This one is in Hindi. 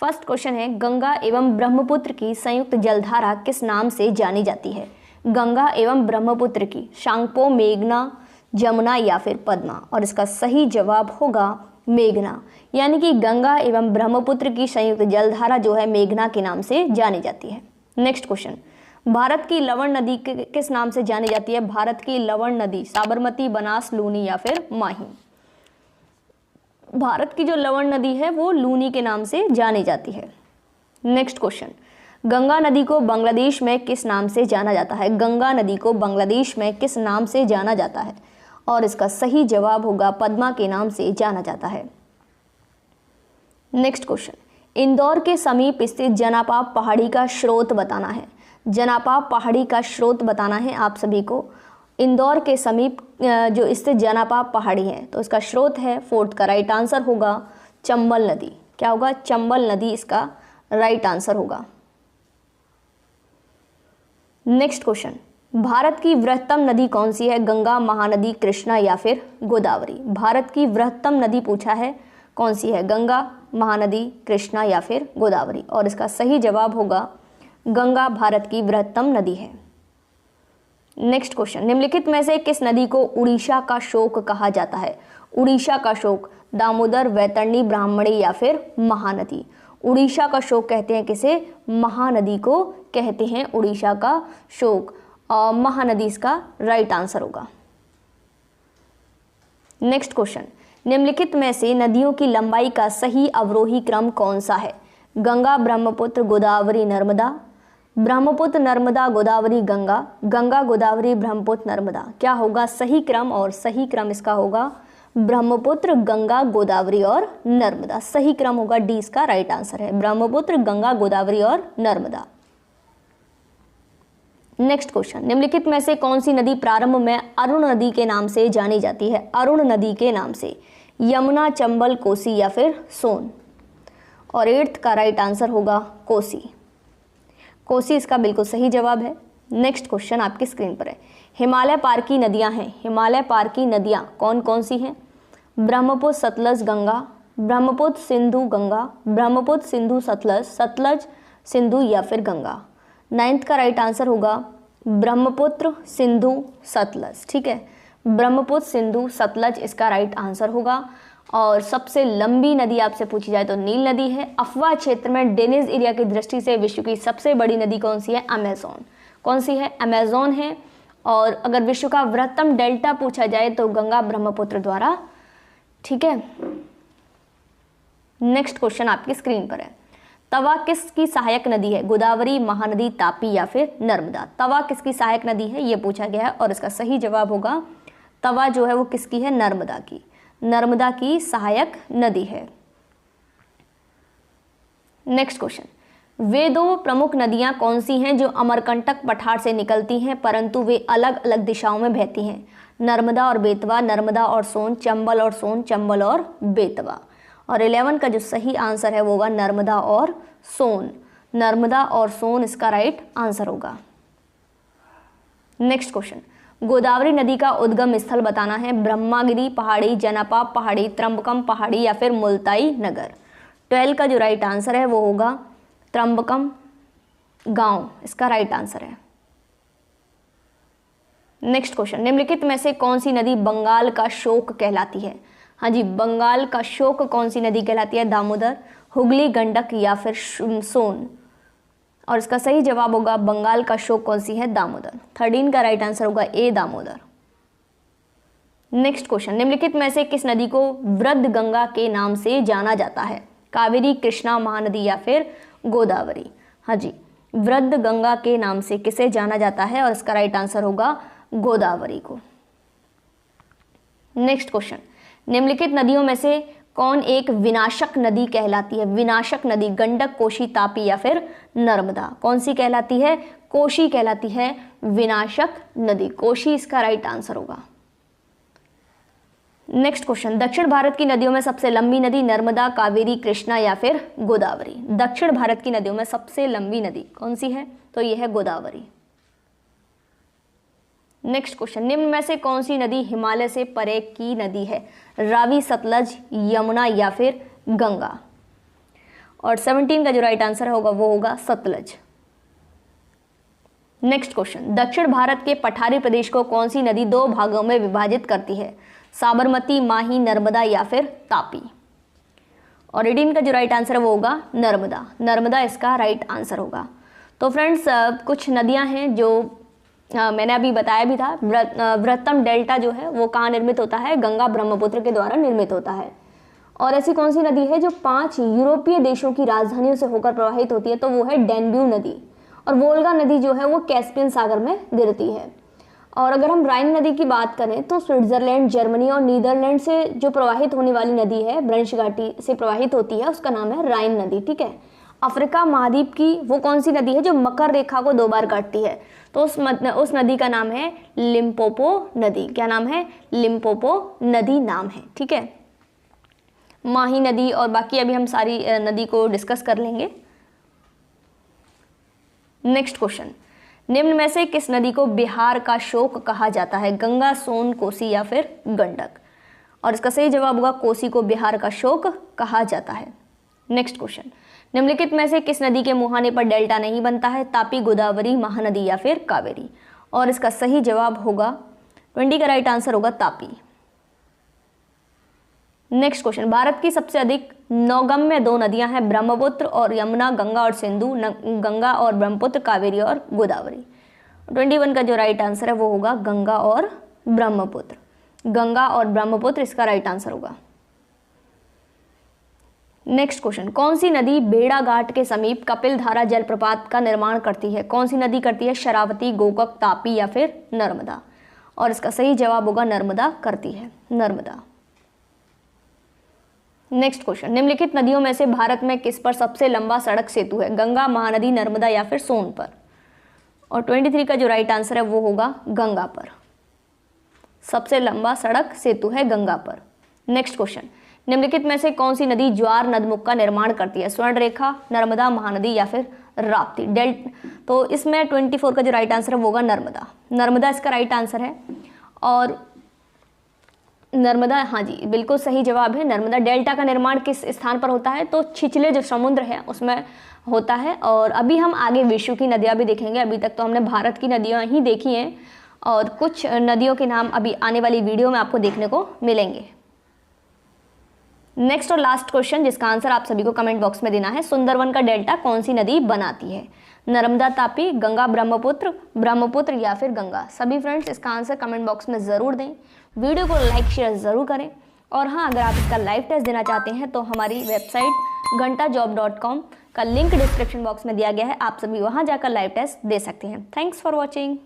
फर्स्ट क्वेश्चन है, गंगा एवं ब्रह्मपुत्र की संयुक्त जलधारा किस नाम से जानी जाती है? गंगा एवं ब्रह्मपुत्र की, शांगपो, मेघना, जमुना या फिर पद्मा। और इसका सही जवाब होगा मेघना, यानी कि गंगा एवं ब्रह्मपुत्र की संयुक्त जलधारा जो है मेघना के नाम से जानी जाती है। नेक्स्ट क्वेश्चन, भारत की लवण नदी किस नाम से जानी जाती है? भारत की लवण नदी साबरमती, बनास, लूनी या फिर माही। भारत की जो लवण नदी है वो लूनी के नाम से जानी जाती है। नेक्स्ट क्वेश्चन, गंगा नदी को बांग्लादेश में किस नाम से जाना जाता है? गंगा नदी को बांग्लादेश में किस नाम से जाना जाता है? और इसका सही जवाब होगा पद्मा के नाम से जाना जाता है। नेक्स्ट क्वेश्चन, इंदौर के समीप स्थित जनापाप पहाड़ी का स्रोत बताना है। जनापाप पहाड़ी का स्रोत बताना है आप सभी को। इंदौर के समीप जो स्थित जनापाप पहाड़ी है तो इसका स्रोत है, फोर्थ का राइट आंसर होगा चंबल नदी। क्या होगा? चंबल नदी इसका राइट आंसर होगा। नेक्स्ट क्वेश्चन, भारत की वृहत्तम नदी कौन सी है? गंगा, महानदी, कृष्णा या फिर गोदावरी। भारत की वृहत्तम नदी पूछा है, कौन सी है? गंगा, महानदी, कृष्णा या फिर गोदावरी। और इसका सही जवाब होगा गंगा भारत की वृहत्तम नदी है। नेक्स्ट क्वेश्चन, निम्नलिखित में से किस नदी को उड़ीसा का शोक कहा जाता है? उड़ीसा का शोक, दामोदर, वैतरणी, ब्राह्मणी या फिर महानदी। उड़ीसा का शोक कहते हैं किसे? महानदी को कहते हैं उड़ीसा का शोक। महानदी इसका राइट आंसर होगा। नेक्स्ट क्वेश्चन, निम्नलिखित में से नदियों की लंबाई का सही अवरोही क्रम कौन सा है? गंगा, ब्रह्मपुत्र, गोदावरी, नर्मदा। ब्रह्मपुत्र, नर्मदा, गोदावरी, गंगा। गंगा, गोदावरी, ब्रह्मपुत्र, नर्मदा। क्या होगा सही क्रम? और सही क्रम इसका होगा ब्रह्मपुत्र, गंगा, गोदावरी और नर्मदा। सही क्रम होगा डी, इसका राइट आंसर है ब्रह्मपुत्र, गंगा, गोदावरी और नर्मदा। नेक्स्ट क्वेश्चन, निम्नलिखित में से कौन सी नदी प्रारंभ में अरुण नदी के नाम से जानी जाती है? अरुण नदी के नाम से। यमुना, चंबल, कोसी या फिर सोन। और एट्थ का राइट आंसर होगा कोसी। कोसी इसका बिल्कुल सही जवाब है। नेक्स्ट क्वेश्चन आपकी स्क्रीन पर है, हिमालय पार की नदियां हैं। हिमालय पार की नदियां कौन कौन सी हैं? ब्रह्मपुत्र, सतलज, गंगा। ब्रह्मपुत्र, सिंधु, गंगा। ब्रह्मपुत्र, सिंधु, सतलज। सतलज, सिंधु या फिर गंगा। नाइन्थ का राइट आंसर होगा ब्रह्मपुत्र, सिंधु, सतलज। ठीक है, ब्रह्मपुत्र, सिंधु, सतलज इसका राइट आंसर होगा। और सबसे लंबी नदी आपसे पूछी जाए तो नील नदी है। अफवाह क्षेत्र में ड्रेनेज एरिया की दृष्टि से विश्व की सबसे बड़ी नदी कौन सी है? अमेज़न। कौन सी है? अमेज़न है। और अगर विश्व का वृहत्तम डेल्टा पूछा जाए तो गंगा, ब्रह्मपुत्र द्वारा। ठीक है, नेक्स्ट क्वेश्चन आपकी स्क्रीन पर है, तवा किसकी सहायक नदी है? गोदावरी, महानदी, तापी या फिर नर्मदा। तवा किसकी सहायक नदी है ये पूछा गया है और इसका सही जवाब होगा तवा जो है वो किसकी है? नर्मदा की। नर्मदा की सहायक नदी है। नेक्स्ट क्वेश्चन, वे दो प्रमुख नदियां कौन सी हैं जो अमरकंटक पठार से निकलती हैं परंतु वे अलग अलग दिशाओं में बहती हैं? नर्मदा और बेतवा, नर्मदा और सोन, चंबल और सोन, चंबल और बेतवा। और 11 का जो सही आंसर है वो होगा नर्मदा और सोन। नर्मदा और सोन इसका राइट आंसर होगा। नेक्स्ट क्वेश्चन, गोदावरी नदी का उद्गम स्थल बताना है। ब्रह्मागिरी पहाड़ी, जनापाप पहाड़ी, त्रंबकम पहाड़ी या फिर मुल्ताई नगर। 12 का जो राइट आंसर है वो होगा त्रंबकम गांव, इसका राइट आंसर है। नेक्स्ट क्वेश्चन, निम्नलिखित में से कौन सी नदी बंगाल का शोक कहलाती है? हाँ जी, बंगाल का शोक कौन सी नदी कहलाती है? दामोदर, हुगली, गंडक या फिर सोन। और इसका सही जवाब होगा बंगाल का शोक कौन सी है? दामोदर। 13 का राइट आंसर होगा ए, दामोदर। नेक्स्ट क्वेश्चन, निम्नलिखित में से किस नदी को वृद्ध गंगा के नाम से जाना जाता है? कावेरी, कृष्णा, महानदी या फिर गोदावरी। हाँ जी, वृद्ध गंगा के नाम से किसे जाना जाता है? और इसका राइट आंसर होगा गोदावरी को। नेक्स्ट क्वेश्चन, निम्नलिखित नदियों में से कौन एक विनाशक नदी कहलाती है? विनाशक नदी गंडक, कोशी, तापी या फिर नर्मदा। कौन सी कहलाती है? कोशी कहलाती है विनाशक नदी। कोशी इसका राइट आंसर होगा। नेक्स्ट क्वेश्चन, दक्षिण भारत की नदियों में सबसे लंबी नदी नर्मदा, कावेरी, कृष्णा या फिर गोदावरी। दक्षिण भारत की नदियों में सबसे लंबी नदी कौन सी है? तो यह है गोदावरी। नेक्स्ट क्वेश्चन, निम्न में से कौन सी नदी हिमालय से परे की नदी है? रावी, सतलज, यमुना या फिर गंगा। और 17 का जो राइट आंसर होगा वो होगा सतलज। नेक्स्ट क्वेश्चन, दक्षिण भारत के पठारी प्रदेश को कौन सी नदी 2 भागों में विभाजित करती है? साबरमती, माही, नर्मदा या फिर तापी। और 18 का जो राइट आंसर है वो होगा नर्मदा। नर्मदा इसका राइट आंसर होगा। तो फ्रेंड्स कुछ नदियां हैं जो मैंने अभी बताया भी था। वृहत्तम डेल्टा जो है वो कहाँ निर्मित होता है? गंगा ब्रह्मपुत्र के द्वारा निर्मित होता है। और ऐसी कौन सी नदी है जो 5 यूरोपीय देशों की राजधानियों से होकर प्रवाहित होती है? तो वो है डैन्यूब नदी। और वोल्गा नदी जो है वो कैस्पियन सागर में गिरती है। और अगर हम राइन नदी की बात करें तो स्विट्जरलैंड, जर्मनी और नीदरलैंड से जो प्रवाहित होने वाली नदी है, ब्रंश घाटी से प्रवाहित होती है, उसका नाम है राइन नदी। ठीक है। अफ्रीका महाद्वीप की वो कौन सी नदी है जो मकर रेखा को 2 बार काटती है? तो उस नदी का नाम है लिम्पोपो नदी। क्या नाम है? लिम्पोपो नदी नाम है। ठीक है। माही नदी और बाकी अभी हम सारी नदी को डिस्कस कर लेंगे। नेक्स्ट क्वेश्चन, निम्न में से किस नदी को बिहार का शोक कहा जाता है? गंगा, सोन, कोसी या फिर गंडक। और इसका सही जवाब होगा कोसी को बिहार का शोक कहा जाता है। नेक्स्ट क्वेश्चन, निम्नलिखित में से किस नदी के मुहाने पर डेल्टा नहीं बनता है? तापी, गोदावरी, महानदी या फिर कावेरी। और इसका सही जवाब होगा 20 का राइट आंसर होगा तापी। नेक्स्ट क्वेश्चन, भारत की सबसे अधिक नौगम्य 2 नदियां हैं ब्रह्मपुत्र और यमुना, गंगा और सिंधु, गंगा और ब्रह्मपुत्र, कावेरी और गोदावरी। 21 का जो राइट आंसर है वो होगा गंगा और ब्रह्मपुत्र। गंगा और ब्रह्मपुत्र इसका राइट आंसर होगा। नेक्स्ट क्वेश्चन, कौन सी नदी बेड़ा घाट के समीप कपिल धारा जलप्रपात का निर्माण करती है? कौन सी नदी करती है? शरावती, गोकक, तापी या फिर नर्मदा। और इसका सही जवाब होगा नर्मदा करती है। नर्मदा। नेक्स्ट क्वेश्चन, निम्नलिखित नदियों में से भारत में किस पर सबसे लंबा सड़क सेतु है? गंगा, महानदी, नर्मदा या फिर सोन पर। और 23 का जो राइट आंसर है वो होगा गंगा पर। सबसे लंबा सड़क सेतु है गंगा पर। नेक्स्ट क्वेश्चन, निम्नलिखित में से कौन सी नदी ज्वार नदमुख का निर्माण करती है? स्वर्ण रेखा, नर्मदा, महानदी या फिर राप्ती। तो इसमें 24 का जो राइट आंसर है वो होगा नर्मदा। नर्मदा इसका राइट आंसर है। और नर्मदा, हाँ जी बिल्कुल सही जवाब है। नर्मदा। डेल्टा का निर्माण किस स्थान पर होता है? तो छिछले जो समुद्र है उसमें होता है। और अभी हम आगे विश्व की नदियाँ भी देखेंगे। अभी तक तो हमने भारत की नदियाँ ही देखी हैं और कुछ नदियों के नाम अभी आने वाली वीडियो में आपको देखने को मिलेंगे। नेक्स्ट और लास्ट क्वेश्चन जिसका आंसर आप सभी को कमेंट बॉक्स में देना है, सुंदरवन का डेल्टा कौन सी नदी बनाती है? नर्मदा, तापी, गंगा, ब्रह्मपुत्र, ब्रह्मपुत्र या फिर गंगा। सभी फ्रेंड्स इसका आंसर कमेंट बॉक्स में ज़रूर दें। वीडियो को लाइक शेयर ज़रूर करें। और हाँ, अगर आप इसका लाइव टेस्ट देना चाहते हैं तो हमारी वेबसाइट घंटाजॉब.com का लिंक डिस्क्रिप्शन बॉक्स में दिया गया है। आप सभी वहाँ जाकर लाइव टेस्ट दे सकते हैं। Thanks for watching.